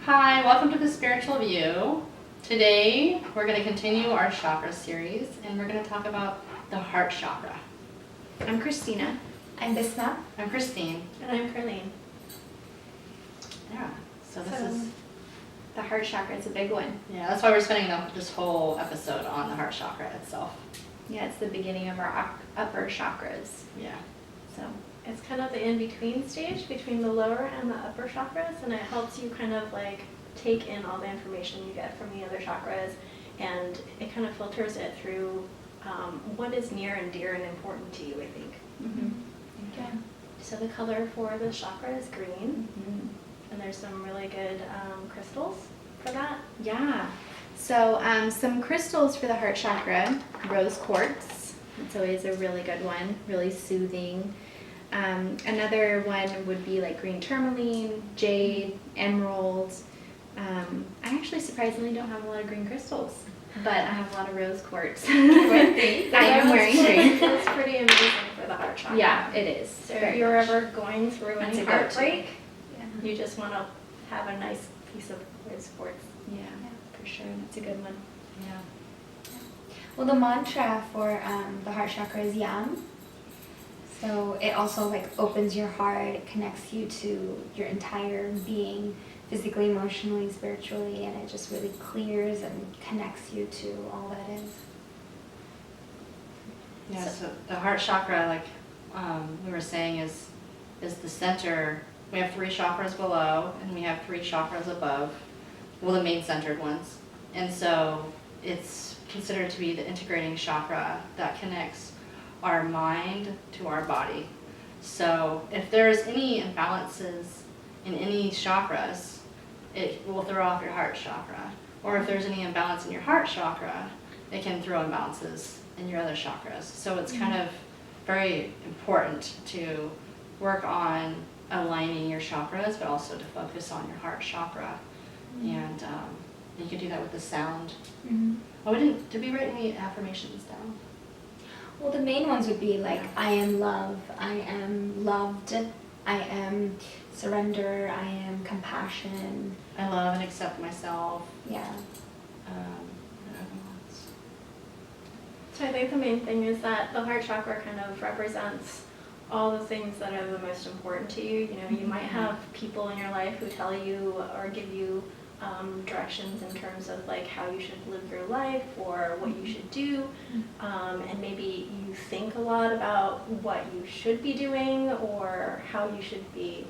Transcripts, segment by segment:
Hi, welcome to the Spiritual View. Today we're going to continue our chakra series and we're going to talk about the heart chakra. I'm Christina. I'm Bisma. I'm Christine. And I'm Carlene. Yeah, so this is... The heart chakra is a big one. Yeah, that's why we're spending this whole episode on the heart chakra itself. Yeah, it's the beginning of our upper chakras. Yeah. So it's kind of the in-between stage between the lower and the upper chakras, and it helps you kind of like take in all the information you get from the other chakras, and it kind of filters it through what is near and dear and important to you, I think. Mm-hmm. Yeah. So the color for the chakra is green, Mm-hmm. and there's some really good crystals for that. Yeah. So some crystals for the heart chakra: rose quartz. It's always a really good one, really soothing. Another one would be like green tourmaline, jade, emerald. I actually surprisingly don't have a lot of green crystals, but I have a lot of rose quartz. I am wearing green. It's pretty amazing for the heart chakra. Yeah, it is. So if you're ever going through That's any a go-to. heartbreak, Yeah. you just want to have a nice piece of rose quartz. Yeah, for sure. That's a good one. Yeah. Well, the mantra for the heart chakra is Yam. So it also like opens your heart, it connects you to your entire being, physically, emotionally, spiritually, and it just really clears and connects you to all that is. Yeah, so the heart chakra, like we were saying, is the center. We have 3 chakras below and we have 3 chakras above, well, the main centered ones. And so it's considered to be the integrating chakra that connects our mind to our body. So if there's any imbalances in any chakras, it will throw off your heart chakra. Or if there's any imbalance in your heart chakra, it can throw imbalances in your other chakras. So it's kind of very important to work on aligning your chakras, but also to focus on your heart chakra. And you can do that with the sound. Mm-hmm. Oh, did we write any affirmations down? Well, the main ones would be like, I am love, I am loved, I am surrender, I am compassion. I love and accept myself. Yeah. What other ones? So I think the main thing is that the heart chakra kind of represents all the things that are the most important to you. You know, you might have people in your life who tell you or give you directions in terms of like how you should live your life or what you should do, and maybe you think a lot about what you should be doing or how you should be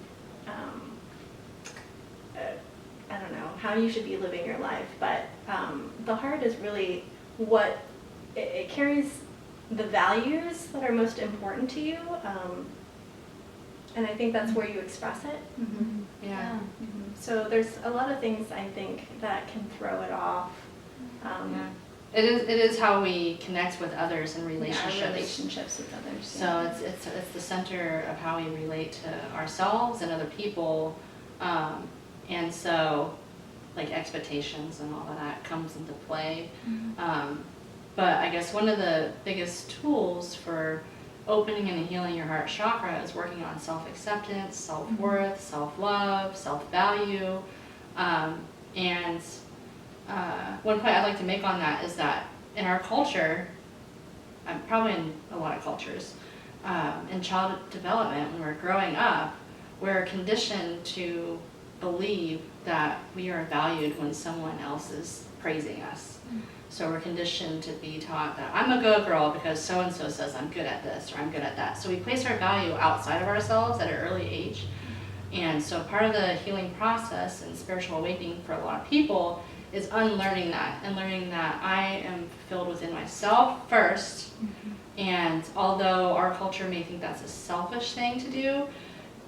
I don't know, how you should be living your life, but the heart is really what it carries, the values that are most important to you, and I think that's where you express it. Mm-hmm. Yeah. So there's a lot of things I think that can throw it off. Yeah. It is how we connect with others in relationships. Yeah, relationships with others. So it's the center of how we relate to ourselves and other people, and so like expectations and all of that comes into play. But I guess one of the biggest tools for opening and healing your heart chakra is working on self-acceptance, self-worth, self-love, self-value. And one point I'd like to make on that is that in our culture, probably in a lot of cultures, in child development, when we're growing up, we're conditioned to believe that we are valued when someone else is praising us. So we're conditioned to be taught that I'm a good girl because so-and-so says I'm good at this or I'm good at that. So we place our value outside of ourselves at an early age. And so part of the healing process and spiritual awakening for a lot of people is unlearning that and learning that I am fulfilled within myself first. And although our culture may think that's a selfish thing to do,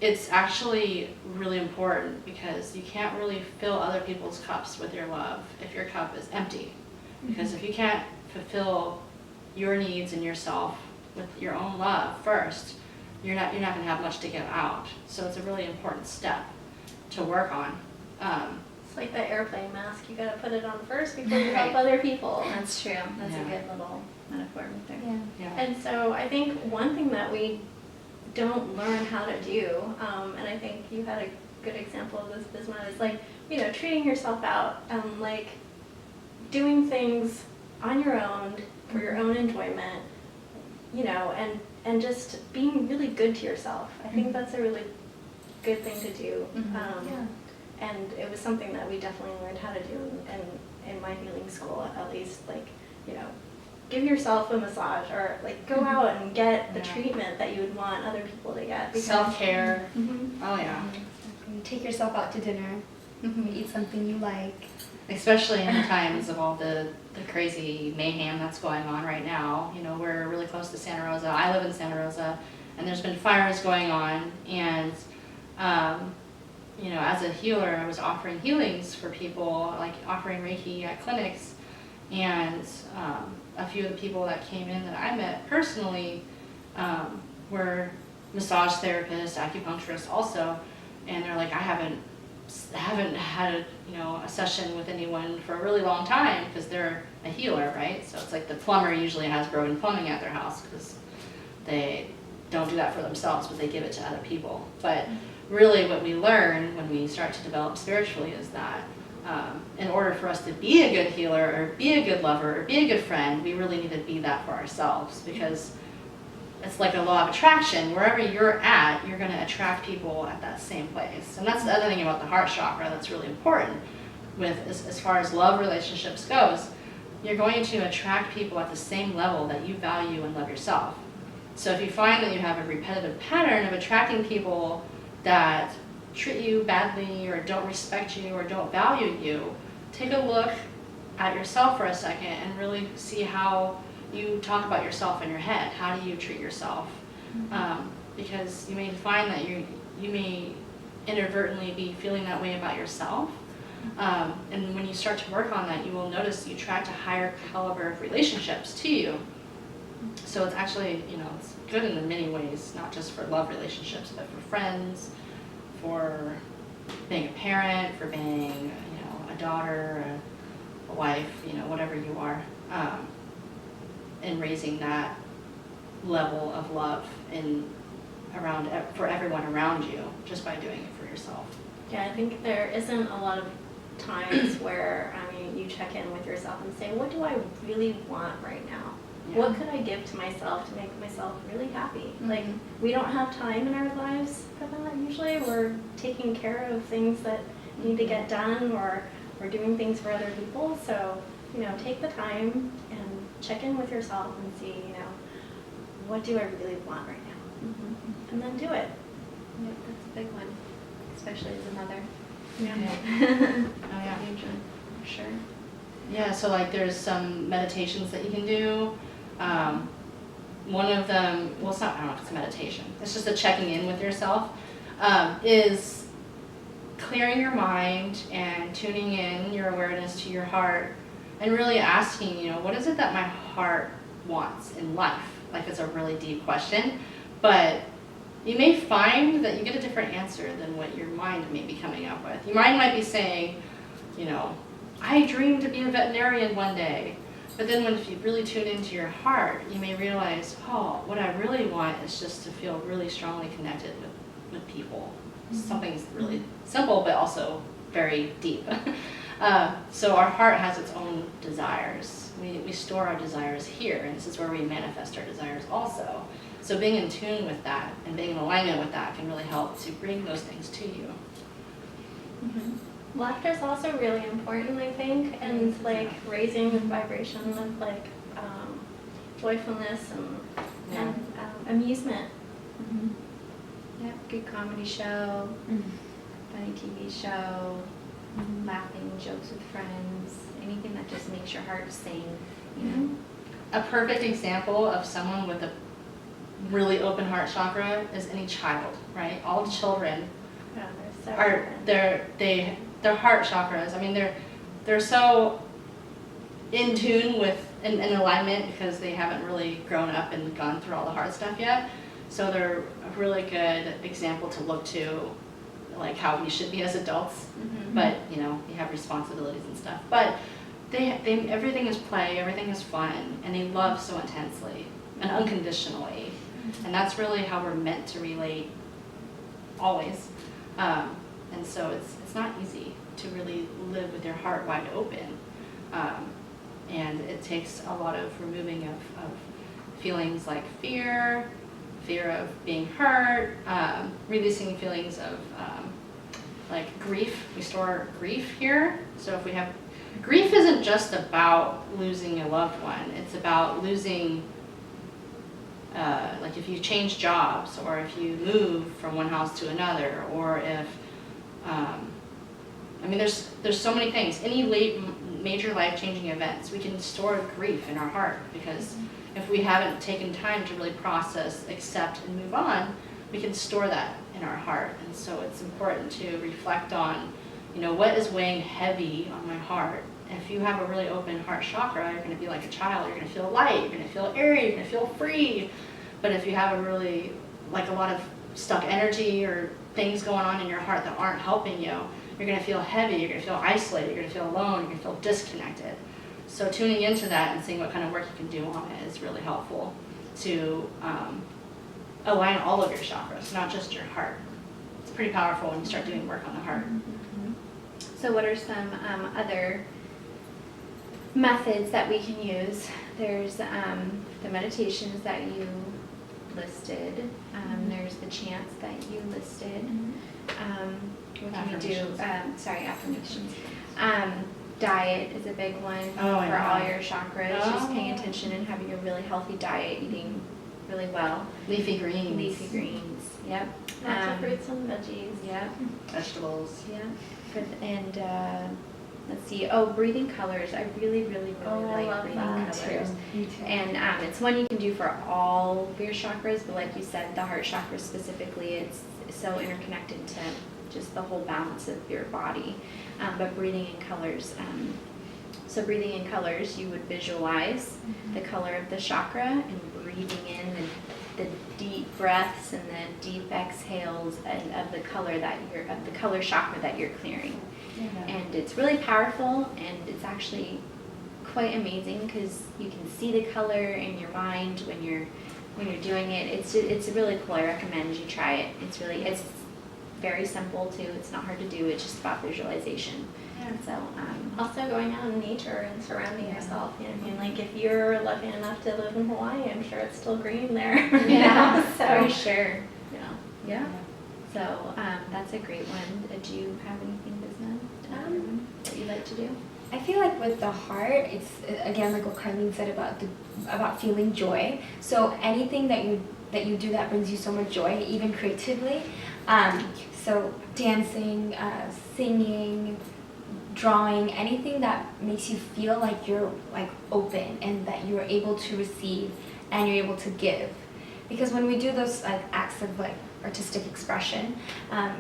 it's actually really important because you can't really fill other people's cups with your love if your cup is empty. Because if you can't fulfill your needs and yourself with your own love first, you're not going to have much to give out. So it's a really important step to work on. It's like the airplane mask. You got to put it on first before you Right. help other people. That's true. That's Yeah. a good little metaphor right there. Yeah. Yeah. And so I think one thing that we don't learn how to do, and I think you had a good example of this, Bisma, is like you know, treating yourself out and like doing things on your own for your own enjoyment, you know, and just being really good to yourself. I think that's a really good thing to do. And it was something that we definitely learned how to do in my healing school, at least, like, you know, give yourself a massage or like go out and get the treatment that you would want other people to get. Because Self-care. Oh yeah. You take yourself out to dinner, eat something you like. Especially in the times of all the crazy mayhem that's going on right now. You know, we're really close to Santa Rosa. I live in Santa Rosa, and there's been fires going on. And, you know, as a healer, I was offering healings for people, like offering Reiki at clinics. And a few of the people that came in that I met personally were massage therapists, acupuncturists also. And they're like, I haven't had a session with anyone for a really long time, because they're a healer, right? So it's like the plumber usually has broken plumbing at their house because they don't do that for themselves, but they give it to other people. But really what we learn when we start to develop spiritually is that in order for us to be a good healer or be a good lover or be a good friend, we really need to be that for ourselves, because it's like a law of attraction. Wherever you're at, you're going to attract people at that same place. And that's the other thing about the heart chakra that's really important with as far as love relationships goes. You're going to attract people at the same level that you value and love yourself. So if you find that you have a repetitive pattern of attracting people that treat you badly or don't respect you or don't value you, take a look at yourself for a second and really see how you talk about yourself in your head. How do you treat yourself? Because you may find that you may inadvertently be feeling that way about yourself. And when you start to work on that, you will notice you attract a higher caliber of relationships to you. So it's actually, it's good in many ways, not just for love relationships, but for friends, for being a parent, for being, a daughter, a wife, whatever you are. And raising that level of love for everyone around you, just by doing it for yourself. Yeah, I think there isn't a lot of times where, you check in with yourself and say, what do I really want right now? Yeah. What could I give to myself to make myself really happy? Like, we don't have time in our lives for that usually. We're taking care of things that need to get done, or we're doing things for other people. So, take the time and check in with yourself and see, what do I really want right now? And then do it. Yeah, that's a big one, especially as a mother. Yeah. Oh yeah. For sure. Yeah, so like there's some meditations that you can do. One of them, well, it's not, I don't know if it's a meditation, it's just a checking in with yourself, is clearing your mind and tuning in your awareness to your heart and really asking, what is it that my heart wants in life? Like, it's a really deep question, but you may find that you get a different answer than what your mind may be coming up with. Your mind might be saying, I dream to be a veterinarian one day. But then if you really tune into your heart, you may realize, what I really want is just to feel really strongly connected with people. Something's really simple, but also very deep. So our heart has its own desires. We store our desires here, and this is where we manifest our desires also. So being in tune with that and being in alignment with that can really help to bring those things to you. Laughter is also really important, I think, and like raising the vibration of joyfulness and amusement. Yeah, good comedy show, funny TV show, laughing, jokes with friends, anything that just makes your heart sing, A perfect example of someone with a really open heart chakra is any child, right? All children their heart chakras. They're so in tune with in alignment because they haven't really grown up and gone through all the hard stuff yet. So they're a really good example to look to, like how we should be as adults. But you have responsibilities and stuff. But they everything is play, everything is fun, and they love so intensely and unconditionally. And that's really how we're meant to relate always. And so it's not easy. to really live with your heart wide open. And it takes a lot of removing of feelings like fear of being hurt, releasing feelings of like grief. We store grief here. So if we have, grief isn't just about losing a loved one. It's about losing, like if you change jobs, or if you move from one house to another, or if, I mean, there's so many things. Any major life-changing events, we can store grief in our heart, because if we haven't taken time to really process, accept, and move on, we can store that in our heart. And so it's important to reflect on, you know, what is weighing heavy on my heart. And if you have a really open heart chakra, you're going to be like a child. You're going to feel light. You're going to feel airy. You're going to feel free. But if you have a really, like a lot of stuck energy or things going on in your heart that aren't helping you, you're going to feel heavy. You're going to feel isolated. You're going to feel alone. You're going to feel disconnected. So tuning into that and seeing what kind of work you can do on it is really helpful to align all of your chakras, not just your heart. It's pretty powerful when you start doing work on the heart. So what are some other methods that we can use? There's the meditations that you listed. There's the chants that you listed. What can we do? Affirmations. Diet is a big one for all your chakras. Just paying attention and having a really healthy diet, eating really well. Leafy greens. Yep. Lots of fruits and veggies. Yep. Vegetables. Yeah. Good. And let's see. Oh, breathing colors. I really like breathing colors. Me too. And it's one you can do for all of your chakras, but like you said, the heart chakra specifically, it's so interconnected to just the whole balance of your body. But breathing in colors. So breathing in colors, you would visualize the color of the chakra and breathing in the deep breaths and the deep exhales of the color chakra that you're clearing. And it's really powerful, and it's actually quite amazing because you can see the color in your mind when you're doing it. It's really cool. I recommend you try it. It's very simple too. It's not hard to do. It's just about visualization. Yeah. So Also going out in nature and surrounding yourself. You know what I mean? Like if you're lucky enough to live in Hawaii, I'm sure it's still green there. yeah, So for sure. yeah. Yeah. So that's a great one. Do you have anything, Bisma, that you like to do? I feel like with the heart, it's again like what Carlene said about feeling joy. So anything that you do that brings you so much joy, even creatively. So dancing, singing, drawing, anything that makes you feel like you're like open and that you're able to receive and you're able to give. Because when we do those like acts of like artistic expression,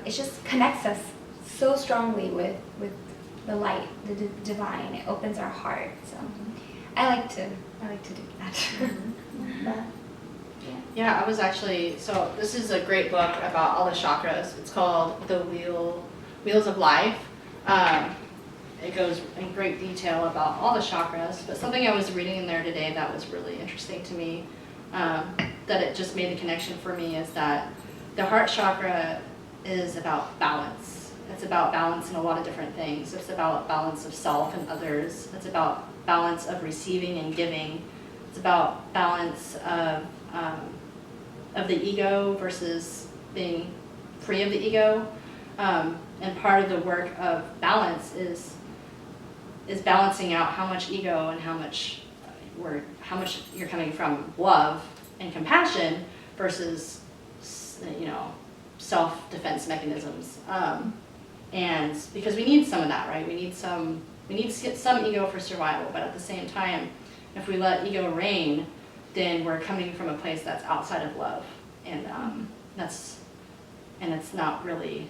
it just connects us so strongly with the light, the divine. It opens our heart. So I like to do that. But, Yeah, I was actually, so this is a great book about all the chakras. It's called The Wheels of Life. It goes in great detail about all the chakras, but something I was reading in there today that was really interesting to me, that it just made the connection for me, is that the heart chakra is about balance. It's about balance in a lot of different things. It's about balance of self and others. It's about balance of receiving and giving. It's about balance of the ego versus being free of the ego. And part of the work of balance is balancing out how much ego and how much you're coming from love and compassion versus, you know, self-defense mechanisms. And because we need some of that, right? We need some ego for survival, but at the same time, if we let ego reign, then we're coming from a place that's outside of love, and it's not really,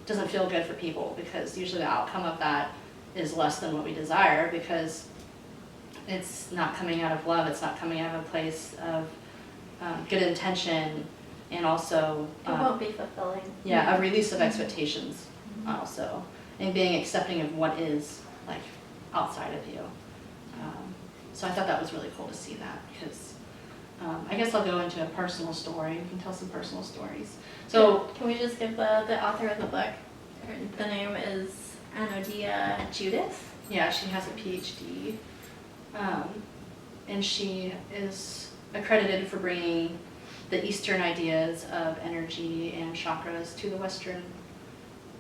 doesn't feel good for people, because usually the outcome of that is less than what we desire, because it's not coming out of love. It's not coming out of a place of good intention, and also It won't be fulfilling. yeah, a release of expectations also, and being accepting of what is like outside of you. So I thought that was really cool to see that, because I guess I'll go into a personal story. We can tell some personal stories. So can we just give the author of the book? The name is Anodia Judith. Yeah, she has a PhD, and she is accredited for bringing the Eastern ideas of energy and chakras to the Western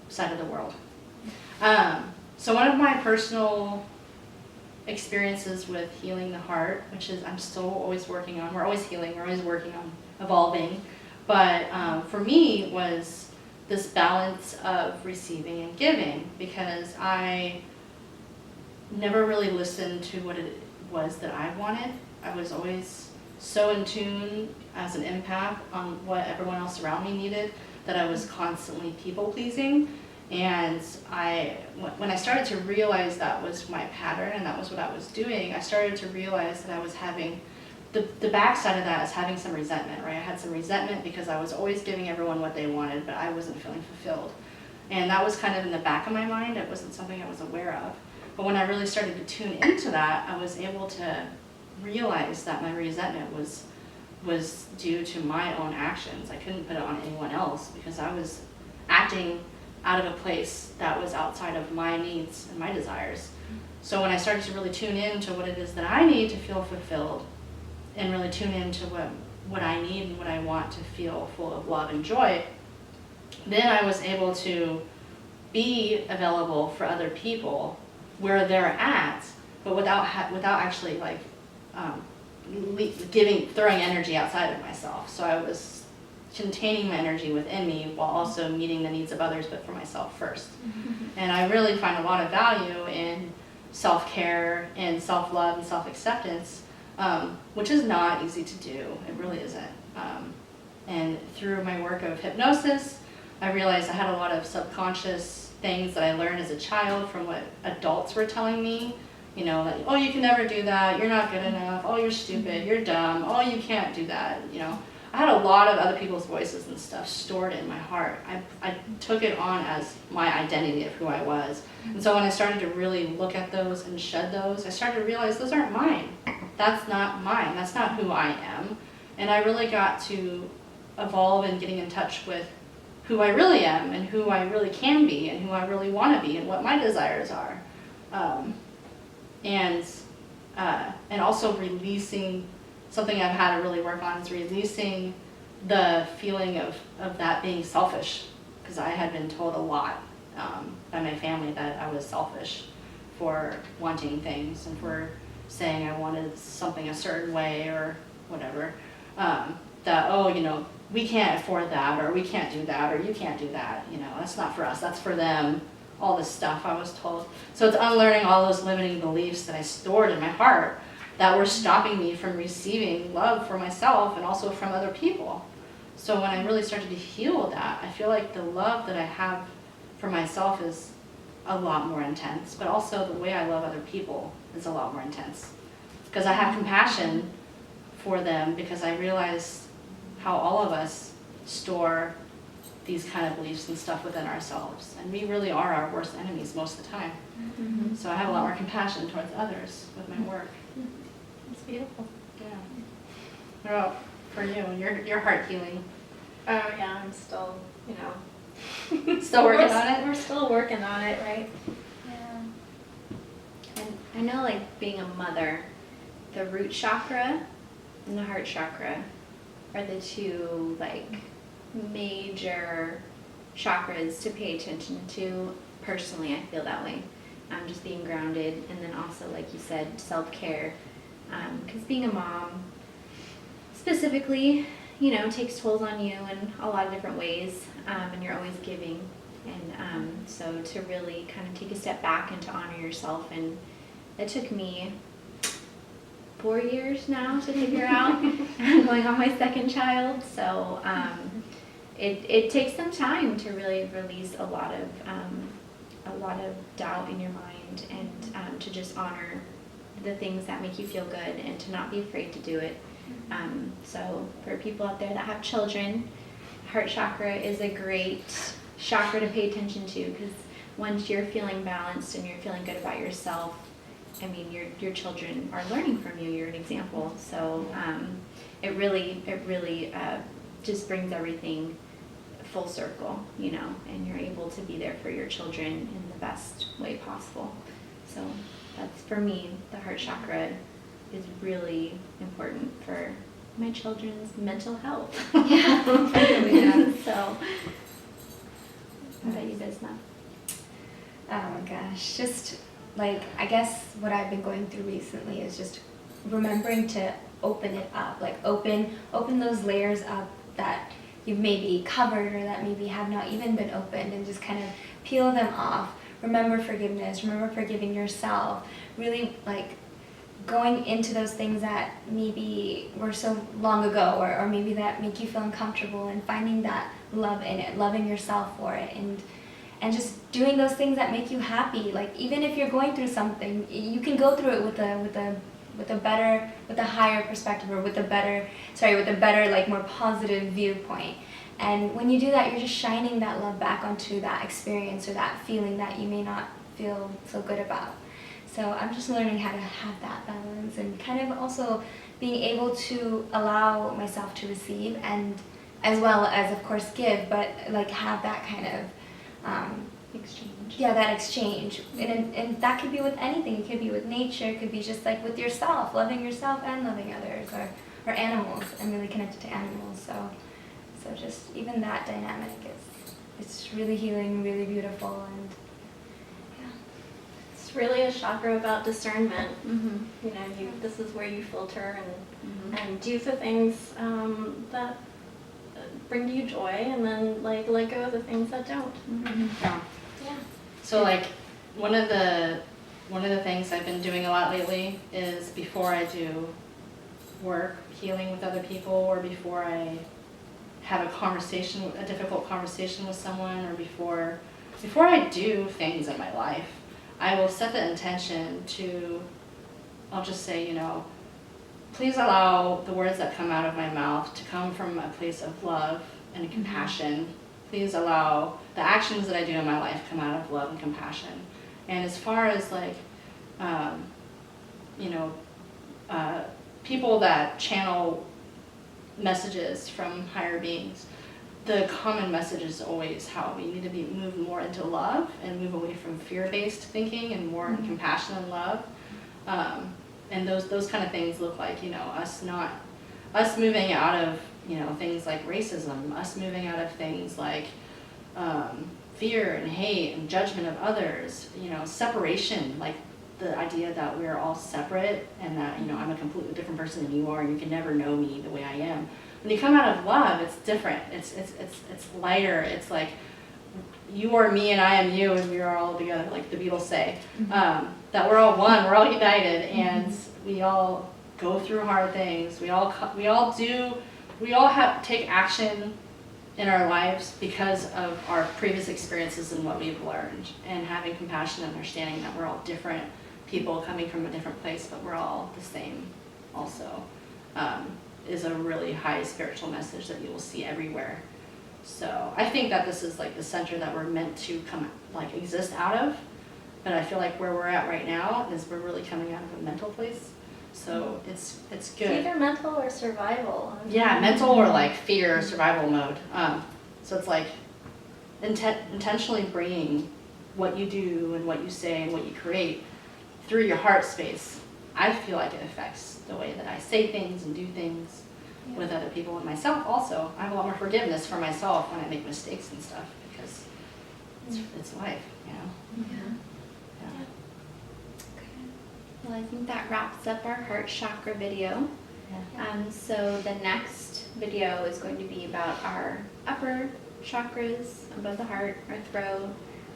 side of the world. So one of my personal experiences with healing the heart, which is I'm still always working on, we're always healing, we're always working on evolving, but for me was this balance of receiving and giving, because I never really listened to what it was that I wanted. I was always so in tune as an empath on what everyone else around me needed that I was constantly people pleasing. And when I started to realize that was my pattern and that was what I was doing, I started to realize that I was having, the backside of that is having some resentment, right? I had some resentment because I was always giving everyone what they wanted, but I wasn't feeling fulfilled. And that was kind of in the back of my mind. It wasn't something I was aware of. But when I really started to tune into that, I was able to realize that my resentment was due to my own actions. I couldn't put it on anyone else because I was acting out of a place that was outside of my needs and my desires. So when I started to really tune in to what it is that I need to feel fulfilled, and really tune into what I need and what I want to feel full of love and joy, then I was able to be available for other people where they're at, but without actually like throwing energy outside of myself. So I was containing my energy within me while also meeting the needs of others, but for myself first. And I really find a lot of value in self-care and self-love and self-acceptance, which is not easy to do. It really isn't. And through my work of hypnosis, I realized I had a lot of subconscious things that I learned as a child from what adults were telling me. You know, like, oh, you can never do that, you're not good enough, oh, you're stupid, you're dumb, oh, you can't do that, you know. I had a lot of other people's voices and stuff stored in my heart. I took it on as my identity of who I was. And so when I started to really look at those and shed those, I started to realize those aren't mine. That's not mine. That's not who I am. And I really got to evolve in getting in touch with who I really am and who I really can be and who I really want to be and what my desires are. And also releasing, something I've had to really work on is releasing the feeling of that being selfish, because I had been told a lot by my family that I was selfish for wanting things and for saying I wanted something a certain way or whatever. That, oh, you know, we can't afford that, or we can't do that, or you can't do that, you know, that's not for us, that's for them. All this stuff I was told. So it's unlearning all those limiting beliefs that I stored in my heart that were stopping me from receiving love for myself and also from other people. So when I really started to heal that, I feel like the love that I have for myself is a lot more intense, but also the way I love other people is a lot more intense. Because I have compassion for them, because I realize how all of us store these kind of beliefs and stuff within ourselves. And we really are our worst enemies most of the time. Mm-hmm. So I have a lot more compassion towards others with my work. It's beautiful. Yeah. What about for you, your heart healing? Oh yeah, I'm still, you know. Still working on it? We're still working on it, right? Yeah. And I know, like, being a mother, the root chakra and the heart chakra are the two, like, major chakras to pay attention to. Personally, I feel that way. Just being grounded, and then also, like you said, self-care. Because being a mom, specifically, you know, takes tolls on you in a lot of different ways, and you're always giving. And so to really kind of take a step back and to honor yourself, and it took me 4 years now to figure out. I'm going on my second child, so it takes some time to really release a lot of doubt in your mind, and to just honor the things that make you feel good and to not be afraid to do it. So for people out there that have children, heart chakra is a great chakra to pay attention to, because once you're feeling balanced and you're feeling good about yourself, I mean, your children are learning from you. You're an example. So it really just brings everything full circle, you know, and you're able to be there for your children in the best way possible. So that's, for me, the heart chakra is really important for my children's mental health. Yeah, really, yeah. So, how about you, Bisma? Oh my gosh, just like, I guess what I've been going through recently is just remembering to open it up, like open those layers up that you've maybe covered or that maybe have not even been opened, and just kind of peel them off. Remember forgiveness, remember forgiving yourself, really like going into those things that maybe were so long ago, or maybe that make you feel uncomfortable, and finding that love in it, loving yourself for it, and just doing those things that make you happy. Like, even if you're going through something, you can go through it with a higher perspective, or with a better, like, more positive viewpoint. And when you do that, you're just shining that love back onto that experience or that feeling that you may not feel so good about. So I'm just learning how to have that balance, and kind of also being able to allow myself to receive, and as well as, of course, give, but like have that kind of Exchange. yeah, that exchange. And that could be with anything. It could be with nature, it could be just like with yourself, loving yourself and loving others, or animals. I'm really connected to animals, so just even that dynamic it's really healing, really beautiful, and yeah. It's really a chakra about discernment. Mm-hmm. You know, this is where you filter Mm-hmm. and do the things that bring you joy, and then like let go of the things that don't. Mm-hmm. Yeah. Yeah. So like one of the things I've been doing a lot lately is, before I do work healing with other people, or before I have a difficult conversation with someone, or before I do things in my life, I will set the intention to, I'll just say, you know, please allow the words that come out of my mouth to come from a place of love and compassion. Please allow the actions that I do in my life come out of love and compassion. And as far as like, you know, people that channel messages from higher beings, the common message is always how we need to be moved more into love, and move away from fear-based thinking, and more in compassion and love. And those kind of things look like, you know, us moving out of, you know, things like racism, us moving out of things like fear and hate and judgment of others, you know, separation, like the idea that we're all separate, and that, you know, I'm a completely different person than you are, and you can never know me the way I am. When you come out of love, it's different. It's lighter. It's like, you are me and I am you, and we are all together, like the Beatles say. That we're all one, we're all united, and we all go through hard things. We all take action in our lives because of our previous experiences and what we've learned, and having compassion and understanding that we're all different people coming from a different place, but we're all the same also, is a really high spiritual message that you will see everywhere. So I think that this is like the center that we're meant to exist out of. But I feel like where we're at right now is we're really coming out of a mental place. So it's good. It's either mental or survival. Yeah, mental or like fear, survival mode. So it's like intentionally bringing what you do and what you say and what you create through your heart space. I feel like it affects the way that I say things and do things with other people and myself also. I have a lot more forgiveness for myself when I make mistakes and stuff, because it's life, you know? Yeah. Yeah. Well, I think that wraps up our heart chakra video. Yeah. So the next video is going to be about our upper chakras above the heart, our throat,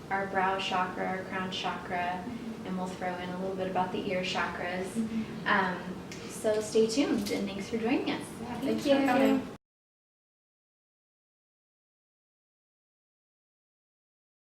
our brow chakra, our crown chakra, and we'll throw in a little bit about the ear chakras. So stay tuned, and thanks for joining us. Thank Thanks for coming.